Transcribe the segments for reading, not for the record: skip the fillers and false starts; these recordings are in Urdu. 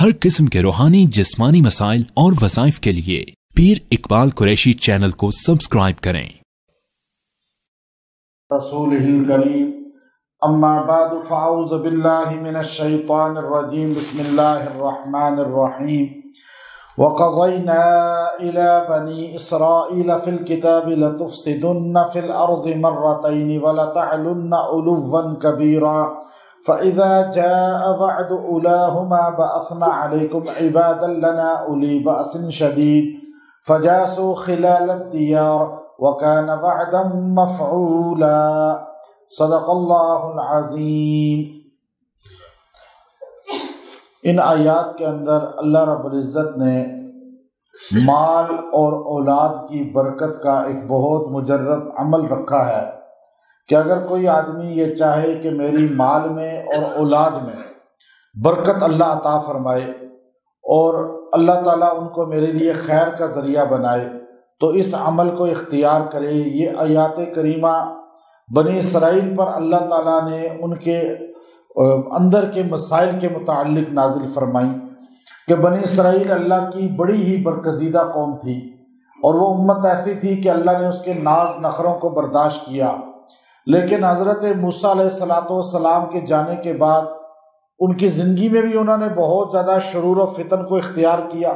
ہر قسم کے روحانی جسمانی مسائل اور وظائف کے لیے پیر اقبال قریشی چینل کو سبسکرائب کریں۔ رسولہ الکریم اما بعد فاعوذ باللہ من الشیطان الرجیم بسم اللہ الرحمن الرحیم وَقَضَيْنَا إِلَى بَنِي إِسْرَائِيلَ فِي الْكِتَابِ لَتُفْسِدُنَّ فِي الْأَرْضِ مَرَّتَيْنِ وَلَتَعْلُنَّ عُلُوًّا كَبِيرًا فَإِذَا جَاءَ وَعْدُ أُولَاهُمَا بَعَثْنَا عَلَيْكُمْ عِبَادًا لَنَا أُولِي بَأْسٍ شَدِيدٍ فَجَاسُوا خِلَالَ الدِّيَارِ وَكَانَ وَعْدًا مَفْعُولًا صدق اللہ العظیم۔ ان آیات کے اندر اللہ رب العزت نے مال اور اولاد کی برکت کا ایک بہت مجرب عمل رکھا ہے کہ اگر کوئی آدمی یہ چاہے کہ میری مال میں اور اولاد میں برکت اللہ عطا فرمائے اور اللہ تعالیٰ ان کو میرے لیے خیر کا ذریعہ بنائے تو اس عمل کو اختیار کرے۔ یہ آیات کریمہ بنی اسرائیل پر اللہ تعالیٰ نے ان کے اندر کے مسائل کے متعلق نازل فرمائیں کہ بنی اسرائیل اللہ کی بڑی ہی برگزیدہ قوم تھی اور وہ امت ایسی تھی کہ اللہ نے اس کے ناز نخروں کو برداشت کیا، لیکن حضرت موسیٰ علیہ السلام کے جانے کے بعد ان کی زندگی میں بھی انہوں نے بہت زیادہ شرور و فتن کو اختیار کیا،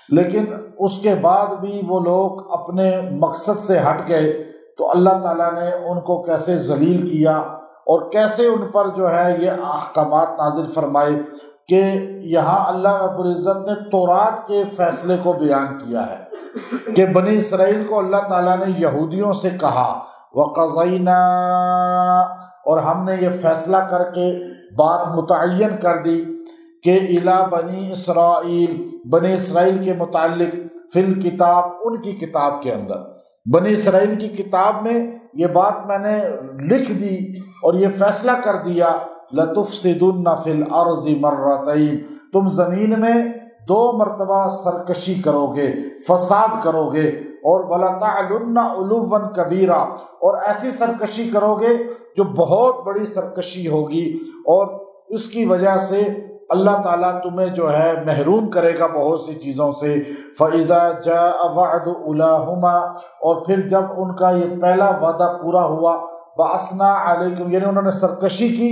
لیکن اس کے بعد بھی وہ لوگ اپنے مقصد سے ہٹ گئے تو اللہ تعالیٰ نے ان کو کیسے ذلیل کیا اور کیسے ان پر جو ہے یہ احکامات نازل فرمائے کہ یہاں اللہ رب العزت نے تورات کے فیصلے کو بیان کیا ہے کہ بنی اسرائیل کو اللہ تعالیٰ نے یہودیوں سے کہا وَقَضَيْنَا، اور ہم نے یہ فیصلہ کر کے بات متعین کر دی کہ اِلَى بنی اسرائیل، بنی اسرائیل کے متعلق فی الکتاب، ان کی کتاب کے اندر، بنی اسرائیل کی کتاب میں یہ بات میں نے لکھ دی اور یہ فیصلہ کر دیا لَتُفْسِدُنَّ فِي الْأَرْضِ مَرَّتَيْنِ، تم زمین میں 2 مرتبہ سرکشی کرو گے، فساد کرو گے، اور وَلَتَعْلُنَّ عُلُوًّا كَبِيرًا، اور ایسی سرکشی کرو گے جو بہت بڑی سرکشی ہوگی اور اس کی وجہ سے اللہ تعالیٰ تمہیں جو ہے محروم کرے گا بہت سی چیزوں سے۔ فَإِذَا جَاءَ وَعْدُ أُولَاهُمَا، اور پھر جب ان کا یہ پہلا وعدہ پورا ہوا، بَعَثْنَا عَلَيْكُمْ، یعنی انہوں نے سرکشی کی،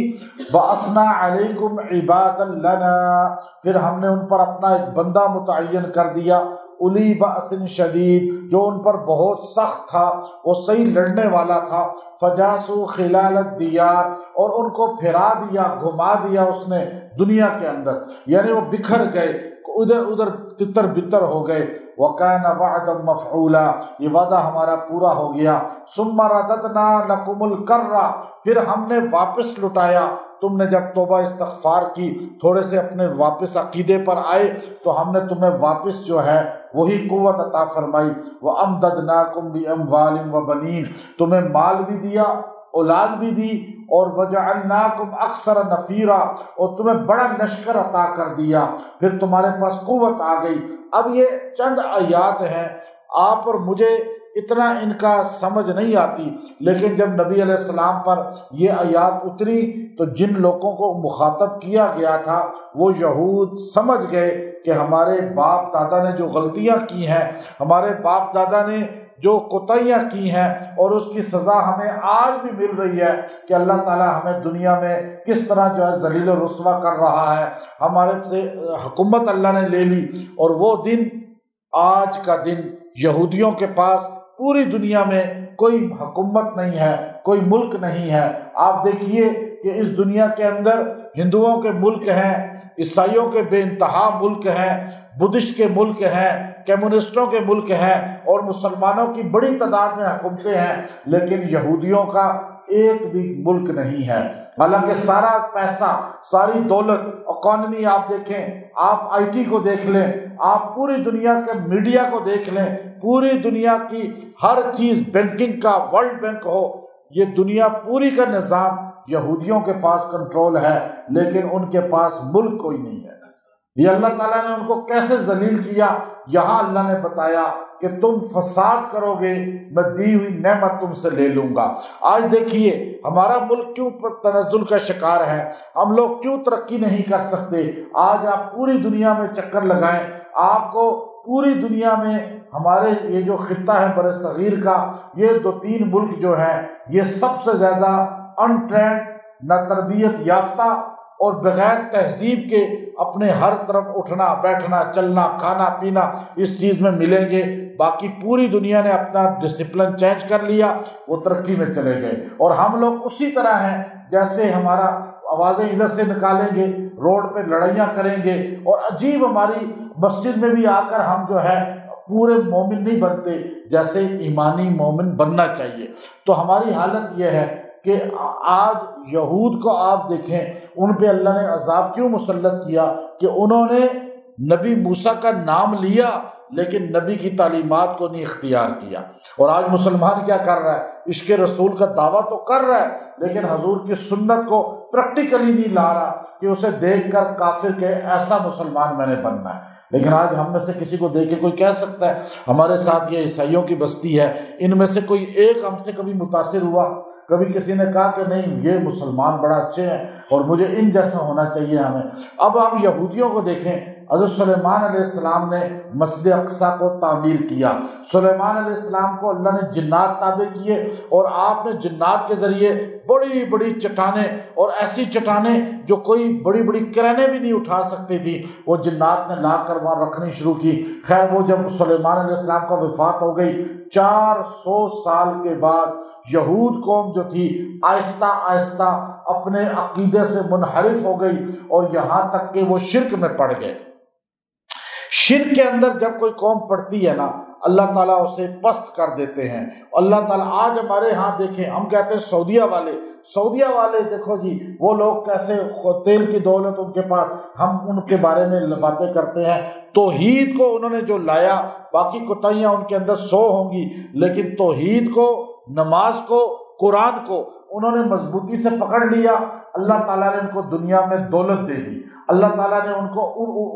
بَعَثْنَا عَلَيْكُمْ عِبَادًا لَنَا، پھر ہم نے ان پر اپنا ایک بندہ متعین کر دیا، اولی بأس شدید، جو ان پر بہت سخت تھا، وہ صحیح لڑنے والا تھا، فجاسو خلال الدیار، اور ان کو پھرا دیا، گھما دیا اس نے دنیا کے اندر، یعنی وہ بکھر گئے، ادھر ادھر تتر بتر ہو گئے۔ وَكَانَ وَعْدًا مَفْعُولًا، یہ وعدہ ہمارا پورا ہو گیا۔ ثُمَّ رَدَدْنَا لَكُمُ الْكَرَّةَ، پھر ہم نے واپس لٹایا، تم نے جب توبہ استغفار کی، تھوڑے سے اپنے واپس عقیدے پر آئے تو ہم نے تمہیں واپس جو ہے وہی قوت عطا فرمائی۔ وَأَمْدَدْنَاكُمْ بِأَمْوَالٍ وَبَنِينَ، تمہیں مال بھی دیا، اولاد بھی دی، اور وَجَعَلْنَاكُمْ أَكْثَرَ نَفِيرًا، اور تمہیں بڑا لشکر عطا کر دیا، پھر تمہارے پاس قوت آ گئی۔ اب یہ چند آیات ہیں، آپ اور مجھے اتنا ان کا سمجھ نہیں آتی، لیکن جب نبی علیہ السلام پر یہ آیات اتری تو جن لوگوں کو مخاطب کیا گیا تھا وہ یہود سمجھ گئے کہ ہمارے باپ دادا نے جو غلطیاں کی ہیں، ہمارے باپ دادا نے جو کوتاہیاں کی ہیں، اور اس کی سزا ہمیں آج بھی مل رہی ہے کہ اللہ تعالیٰ ہمیں دنیا میں کس طرح جو ہے ذلیل و رسوا کر رہا ہے، ہمارے سے حکومت اللہ نے لے لی، اور وہ دن آج کا دن یہودیوں کے پاس پوری دنیا میں کوئی حکومت نہیں ہے، کوئی ملک نہیں ہے۔ آپ دیکھیے کہ اس دنیا کے اندر ہندوؤں کے ملک ہیں، عیسائیوں کے بے انتہا ملک ہیں، بدھسٹ کے ملک ہیں، کمیونسٹوں کے ملک ہیں، اور مسلمانوں کی بڑی تعداد میں حکومتیں ہیں، لیکن یہودیوں کا ایک بھی ملک نہیں ہے۔ حالانکہ سارا پیسہ، ساری دولت، اکانومی آپ دیکھیں، آپ آئی ٹی کو دیکھ لیں، آپ پوری دنیا کے میڈیا کو دیکھ لیں، پوری دنیا کی ہر چیز، بینکنگ کا، ورلڈ بینک ہو، یہ دنیا پوری کا نظام یہودیوں کے پاس کنٹرول ہے، لیکن ان کے پاس ملک کوئی نہیں ہے۔ یہ اللہ تعالیٰ نے ان کو کیسے ذلیل کیا، یہاں اللہ نے بتایا کہ تم فساد کرو گے میں دی ہوئی نعمت تم سے لے لوں گا۔ آج دیکھیے ہمارا ملک کیوں تنزل کا شکار ہے، ہم لوگ کیوں ترقی نہیں کر سکتے۔ آج آپ پوری دنیا میں چکر لگائیں، آپ کو پوری دنیا میں ہمارے یہ جو خطہ ہے بر صغیر کا، یہ 2-3 ملک جو ہیں یہ سب سے زیادہ انٹرینڈ، نہ تربیت یافتہ اور بغیر تہذیب کے اپنے ہر طرف اٹھنا بیٹھنا چلنا کھانا پینا اس چیز میں ملیں گے۔ باقی پوری دنیا نے اپنا ڈسپلن چینج کر لیا، وہ ترقی میں چلے گئے، اور ہم لوگ اسی طرح ہیں جیسے ہمارا آوازیں ادھر سے نکالیں گے، روڈ پہ لڑائیاں کریں گے، اور عجیب ہماری مسجد میں بھی آ کر ہم جو ہے پورے مومن نہیں بنتے جیسے ایمانی مومن بننا چاہیے۔ تو ہماری حالت یہ ہے کہ آج یہود کو آپ دیکھیں، ان پہ اللہ نے عذاب کیوں مسلط کیا کہ انہوں نے نبی موسیٰ کا نام لیا لیکن نبی کی تعلیمات کو نہیں اختیار کیا۔ اور آج مسلمان کیا کر رہا ہے، عشق رسول کا دعویٰ تو کر رہا ہے لیکن حضور کی سنت کو پریکٹیکلی نہیں لا رہا کہ اسے دیکھ کر کافر کہ ایسا مسلمان میں نے بننا ہے۔ لیکن آج ہم میں سے کسی کو دیکھ کے کوئی کہہ سکتا ہے ہمارے ساتھ یہ عیسائیوں کی بستی ہے، ان میں سے کوئی ایک ہم سے کبھی متاثر ہوا، کبھی کسی نے کہا کہ نہیں یہ مسلمان بڑا اچھے ہیں اور مجھے ان جیسا ہونا چاہیے ہمیں۔ اب آپ یہودیوں کو دیکھیں، حضرت سلیمان علیہ السلام نے مسجد اقصیٰ کو تعمیر کیا، سلیمان علیہ السلام کو اللہ نے جنات تابع کیے، اور آپ نے جنات کے ذریعے بڑی بڑی چٹانیں، اور ایسی چٹانیں جو کوئی بڑی بڑی کرینیں بھی نہیں اٹھا سکتی تھی، وہ جنات نے لا کر وہاں رکھنی شروع کی۔ خیر وہ جب سلیمان علیہ السلام کا وفات ہو گئی، 400 سال کے بعد یہود قوم جو تھی آہستہ آہستہ اپنے عقیدے سے منحرف ہو گئی، اور یہاں تک کہ وہ شرک میں پڑ گئے۔ شرک کے اندر جب کوئی قوم پڑتی ہے نا، اللہ تعالیٰ اسے پست کر دیتے ہیں۔ اللہ تعالیٰ آج ہمارے ہاں دیکھیں، ہم کہتے ہیں سعودیہ والے دیکھو جی وہ لوگ کیسے تیل کی دولت ان کے پاس، ہم ان کے بارے میں باتیں کرتے ہیں۔ توحید کو انہوں نے جو لایا، باقی کوتاہیاں ان کے اندر 100 ہوں گی، لیکن توحید کو، نماز کو، قرآن کو انہوں نے مضبوطی سے پکڑ لیا۔ اللہ تعالیٰ نے ان کو دنیا میں دولت دے دی، اللہ تعالیٰ نے ان کو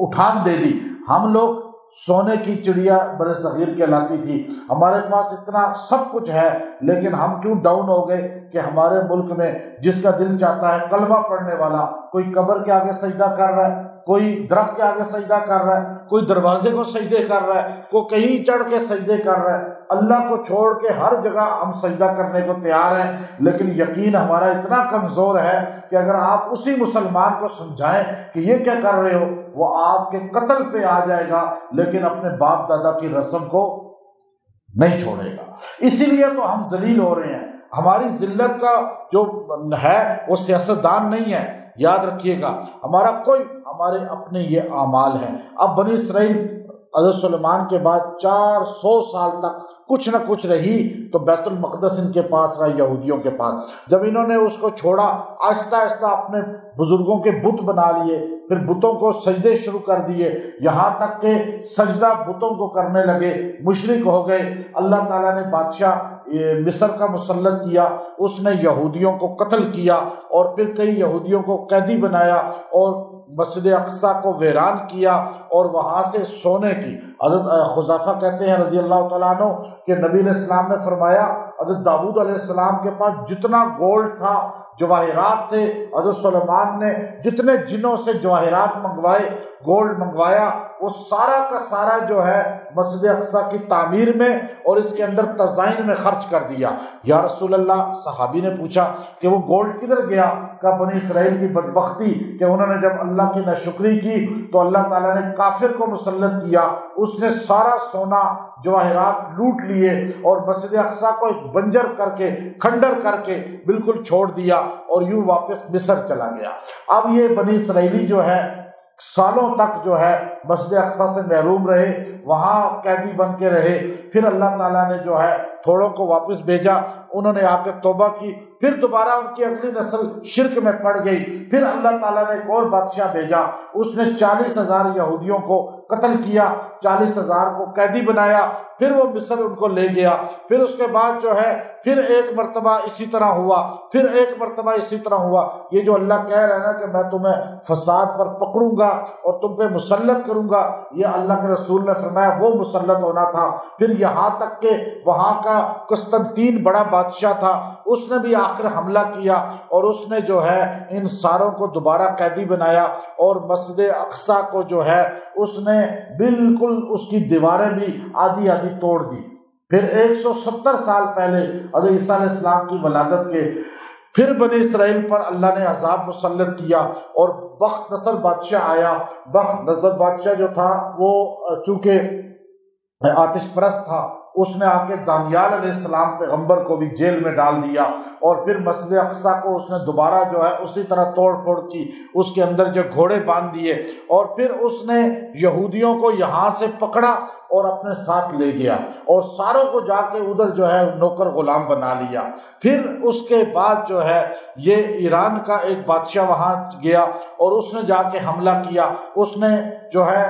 اٹھان دے دی۔ ہم لوگ سونے کی چڑیا بر صغیر کہلاتی تھی، ہمارے پاس اتنا سب کچھ ہے، لیکن ہم کیوں ڈاؤن ہو گئے کہ ہمارے ملک میں جس کا دل چاہتا ہے کلمہ پڑھنے والا، کوئی قبر کے آگے سجدہ کر رہا ہے، کوئی درخت کے آگے سجدہ کر رہا ہے، کوئی دروازے کو سجدے کر رہا ہے، کوئی کہیں چڑھ کے سجدے کر رہا ہے۔ اللہ کو چھوڑ کے ہر جگہ ہم سجدہ کرنے کو تیار ہیں، لیکن یقین ہمارا اتنا کمزور ہے کہ اگر آپ اسی مسلمان کو سمجھائیں کہ یہ کیا کر رہے ہو، وہ آپ کے قتل پہ آ جائے گا، لیکن اپنے باپ دادا کی رسم کو نہیں چھوڑے گا۔ اسی لیے تو ہم ذلیل ہو رہے ہیں۔ ہماری ذلت کا جو ہے وہ سیاستدان نہیں ہے، یاد رکھیے گا، ہمارے اپنے یہ اعمال ہیں۔ اب بنی اسرائیل حضرت سلیمان کے بعد 400 سال تک کچھ نہ کچھ رہی، تو بیت المقدس ان کے پاس رہا، یہودیوں کے پاس۔ جب انہوں نے اس کو چھوڑا، آہستہ آہستہ اپنے بزرگوں کے بت بنا لیے، پھر بتوں کو سجدے شروع کر دیے، یہاں تک کہ سجدہ بتوں کو کرنے لگے، مشرک ہو گئے۔ اللہ تعالیٰ نے بادشاہ مصر کا مسلط کیا، اس نے یہودیوں کو قتل کیا، اور پھر کئی یہودیوں کو قیدی بنایا، اور مسجد اقصیٰ کو ویران کیا، اور وہاں سے سونے کی، حضرت حذیفہ کہتے ہیں رضی اللہ تعالیٰ عنہ کہ نبی علیہ السلام نے فرمایا حضرت داؤد علیہ السلام کے پاس جتنا گولڈ تھا، جواہرات تھے، حضرت سلیمان نے جتنے جنوں سے جواہرات منگوائے، گولڈ منگوایا، وہ سارا کا سارا جو ہے مسجد اقصیٰ کی تعمیر میں اور اس کے اندر تزائین میں خرچ کر دیا۔ یا رسول اللہ، صحابی نے پوچھا کہ وہ گولڈ کدھر گیا؟ کہ بنی اسرائیل کی بدبختی کہ انہوں نے جب اللہ کی ناشکری کی تو اللہ تعالیٰ نے کافر کو مسلط کیا، اس نے سارا سونا جواہرات لوٹ لیے اور مسجد اقصیٰ کو بنجر کر کے، کھنڈر کر کے بالکل چھوڑ دیا، اور یوں واپس مصر چلا گیا۔ اب یہ بنی اسرائیلی جو ہے سالوں تک جو ہے مسجد اقصیٰ سے محروم رہے، وہاں قیدی بن کے رہے۔ پھر اللہ تعالیٰ نے جو ہے تھوڑوں کو واپس بھیجا، انہوں نے آ کے توبہ کی، پھر دوبارہ ان کی اگلی نسل شرک میں پڑ گئی، پھر اللہ تعالیٰ نے ایک اور بادشاہ بھیجا، اس نے 40,000 یہودیوں کو قتل کیا، 40,000 کو قیدی بنایا، پھر وہ مصر ان کو لے گیا، پھر اس کے بعد جو ہے پھر ایک مرتبہ اسی طرح ہوا، پھر ایک مرتبہ اسی طرح ہوا۔ یہ جو اللہ کہہ رہا ہے نا کہ میں تمہیں فساد پر پکڑوں گا اور تم پہ مسلط کروں گا، یہ اللہ کے رسول نے فرمایا وہ مسلط ہونا تھا۔ پھر یہاں تک کہ وہاں کا قسطنطین بڑا بادشاہ تھا، اس نے بھی آخر حملہ کیا اور اس نے جو ہے ان ساروں کو دوبارہ قیدی بنایا، اور مسجد اقصی کو جو ہے اس نے بالکل اس کی دیواریں بھی آدھی آدھی توڑ دی۔ پھر 170 سال پہلے حضرت عیسیٰ علیہ السلام کی ولادت کے پھر بنی اسرائیل پر اللہ نے عذاب مسلط کیا، اور بخت نصر بادشاہ آیا۔ بخت نصر بادشاہ جو تھا وہ چونکہ آتش پرست تھا، اس نے آ کے دانیال علیہ السلام پیغمبر کو بھی جیل میں ڈال دیا، اور پھر مسجد اقصی کو اس نے دوبارہ جو ہے اسی طرح توڑ پھوڑ کی، اس کے اندر جو گھوڑے باندھ دیے، اور پھر اس نے یہودیوں کو یہاں سے پکڑا اور اپنے ساتھ لے گیا، اور ساروں کو جا کے ادھر جو ہے نوکر غلام بنا لیا۔ پھر اس کے بعد جو ہے یہ ایران کا ایک بادشاہ وہاں گیا اور اس نے جا کے حملہ کیا، اس نے جو ہے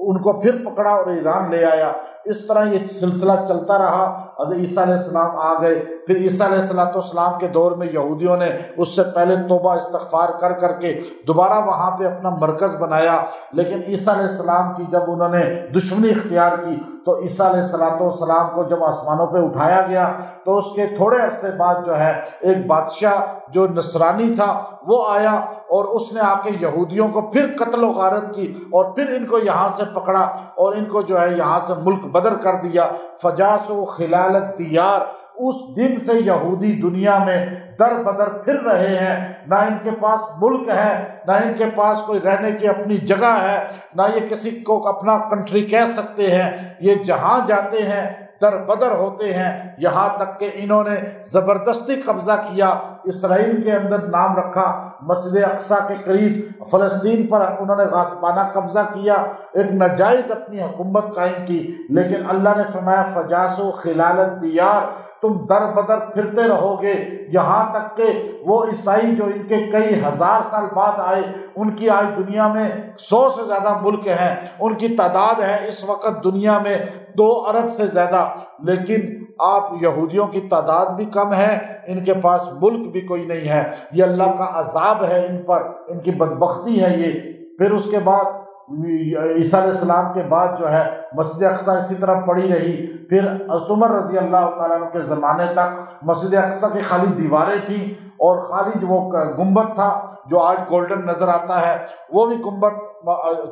ان کو پھر پکڑا اور ایران لے آیا۔ اس طرح یہ سلسلہ چلتا رہا۔ حضرت عیسیٰ علیہ السلام آ گئے، پھر عیسیٰ علیہ السلام کے دور میں یہودیوں نے اس سے پہلے توبہ استغفار کر کر کے دوبارہ وہاں پہ اپنا مرکز بنایا، لیکن عیسیٰ علیہ السلام کی جب انہوں نے دشمنی اختیار کی تو عیسیٰ علیہ السلام کو جب آسمانوں پہ اٹھایا گیا تو اس کے تھوڑے عرصے بعد جو ہے ایک بادشاہ جو نصرانی تھا وہ آیا، اور اس نے آ کے یہودیوں کو پھر قتل و غارت کی، اور پھر ان کو یہاں سے پکڑا اور ان کو جو ہے یہاں سے ملک بدر کر دیا۔ فجاسوا خلال الدیار، اس دن سے یہودی دنیا میں در بدر پھر رہے ہیں، نہ ان کے پاس ملک ہے، نہ ان کے پاس کوئی رہنے کی اپنی جگہ ہے، نہ یہ کسی کو اپنا کنٹری کہہ سکتے ہیں، یہ جہاں جاتے ہیں در بدر ہوتے ہیں، یہاں تک کہ انہوں نے زبردستی قبضہ کیا، اسرائیل کے اندر نام رکھا، مسجد اقصی کے قریب فلسطین پر انہوں نے غاصبانہ قبضہ کیا، ایک ناجائز اپنی حکومت قائم کی، لیکن اللہ نے فرمایا فجاسوا خلال الدیار، تم در بدر پھرتے رہو گے، یہاں تک کہ وہ عیسائی جو ان کے کئی ہزار سال بعد آئے، ان کی آج دنیا میں 100 سے زیادہ ملک ہیں، ان کی تعداد ہے اس وقت دنیا میں 2 ارب سے زیادہ، لیکن آپ یہودیوں کی تعداد بھی کم ہے، ان کے پاس ملک بھی کوئی نہیں ہے۔ یہ اللہ کا عذاب ہے ان پر، ان کی بدبختی ہے یہ۔ پھر اس کے بعد عیسیٰ علیہ السلام کے بعد جو ہے مسجد اقصی اسی طرح پڑی رہی، پھر حضرت عمر رضی اللہ تعالیٰ عنہ کے زمانے تک مسجد اقصی کی خالی دیواریں تھیں، اور خالی جو وہ گنبد تھا جو آج گولڈن نظر آتا ہے وہ بھی گنبد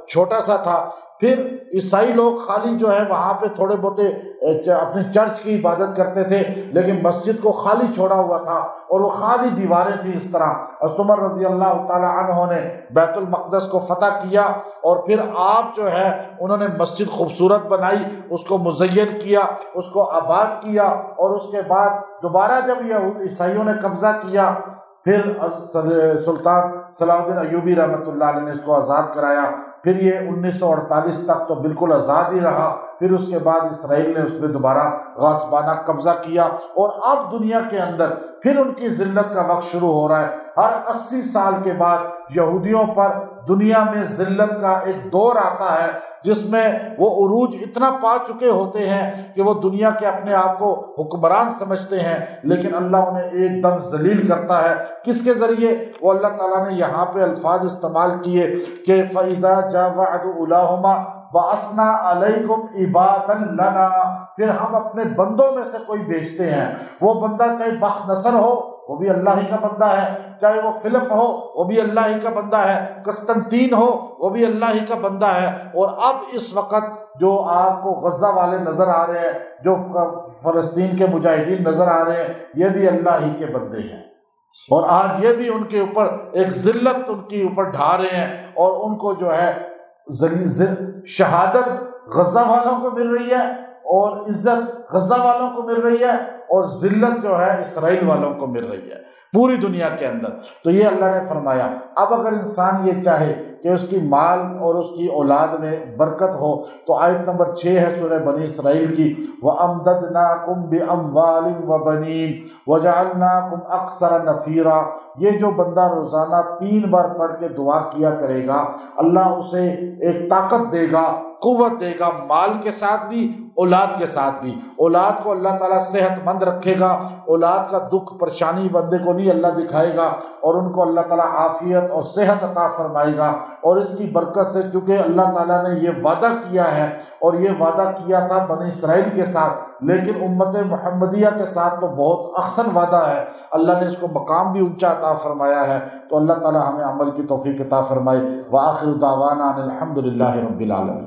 چھوٹا سا تھا۔ پھر عیسائی لوگ خالی جو ہے وہاں پہ تھوڑے بہتے اپنے چرچ کی عبادت کرتے تھے، لیکن مسجد کو خالی چھوڑا ہوا تھا اور وہ خالی دیواریں تھیں اس طرح۔ حضرت عمر رضی اللہ تعالی عنہ نے بیت المقدس کو فتح کیا، اور پھر آپ جو ہے انہوں نے مسجد خوبصورت بنائی، اس کو مزین کیا، اس کو آباد کیا، اور اس کے بعد دوبارہ جب یہ عیسائیوں نے قبضہ کیا، پھر سلطان صلاح الدین ایوبی رحمۃ اللہ علیہ نے اس کو آزاد کرایا۔ پھر یہ 1948 تک تو بالکل آزاد ہی رہا، پھر اس کے بعد اسرائیل نے اس پہ دوبارہ غاصبانہ قبضہ کیا، اور اب دنیا کے اندر پھر ان کی ذلت کا وقت شروع ہو رہا ہے۔ ہر 80 سال کے بعد یہودیوں پر دنیا میں ذلت کا ایک دور آتا ہے جس میں وہ عروج اتنا پا چکے ہوتے ہیں کہ وہ دنیا کے اپنے آپ کو حکمران سمجھتے ہیں، لیکن اللہ انہیں ایک دم ذلیل کرتا ہے۔ کس کے ذریعے؟ وہ اللہ تعالیٰ نے یہاں پہ الفاظ استعمال کیے کہ فَإِذَا جَاءَ وَعْدُ أُولَاهُمَا وَأَسْنَا عَلَيْكُمْ عِبَادًا لَنَا، پھر ہم اپنے بندوں میں سے کوئی بھیجتے ہیں، وہ بندہ چاہے بخت نصر ہو وہ بھی اللہ ہی کا بندہ ہے، چاہے وہ فلپ ہو وہ بھی اللہ ہی کا بندہ ہے، قسطنطین ہو وہ بھی اللہ ہی کا بندہ ہے۔ اور اب اس وقت جو آپ کو غزہ والے نظر آ رہے ہیں، جو فلسطین کے مجاہدین نظر آ رہے ہیں، یہ بھی اللہ ہی کے بندے ہیں، اور آج یہ بھی ان کے اوپر ایک ذلت ان کے اوپر ڈھا رہے ہیں، اور ان کو جو ہے شہادت غزہ والوں کو مل رہی ہے، اور عزت غزہ والوں کو مل رہی ہے، اور ذلت جو ہے اسرائیل والوں کو مل رہی ہے پوری دنیا کے اندر۔ تو یہ اللہ نے فرمایا اب اگر انسان یہ چاہے کہ اس کی مال اور اس کی اولاد میں برکت ہو تو آیت نمبر 6 ہے سورہ بنی اسرائیل کی، وَأَمْدَدْنَاكُمْ بِأَمْوَالٍ وَبَنِينَ وَجَعَلْنَاكُمْ أَكْثَرَ نَفِيرًا۔ یہ جو بندہ روزانہ 3 بار پڑھ کے دعا کیا کرے گا، اللہ اسے ایک طاقت دے گا، قوت دے گا، مال کے ساتھ بھی اولاد کے ساتھ بھی۔ اولاد کو اللہ تعالیٰ صحت مند رکھے گا، اولاد کا دکھ پریشانی بندے کو نہیں اللہ دکھائے گا، اور ان کو اللہ تعالیٰ عافیت اور صحت عطا فرمائے گا۔ اور اس کی برکت سے چونکہ اللہ تعالیٰ نے یہ وعدہ کیا ہے، اور یہ وعدہ کیا تھا بنی اسرائیل کے ساتھ، لیکن امت محمدیہ کے ساتھ تو بہت احسن وعدہ ہے، اللہ نے اس کو مقام بھی اونچا عطا فرمایا ہے۔ تو اللہ تعالیٰ ہمیں عمل کی توفیق عطا فرمائے۔ وآخر دعوانا ان الحمد للہ رب العالمین۔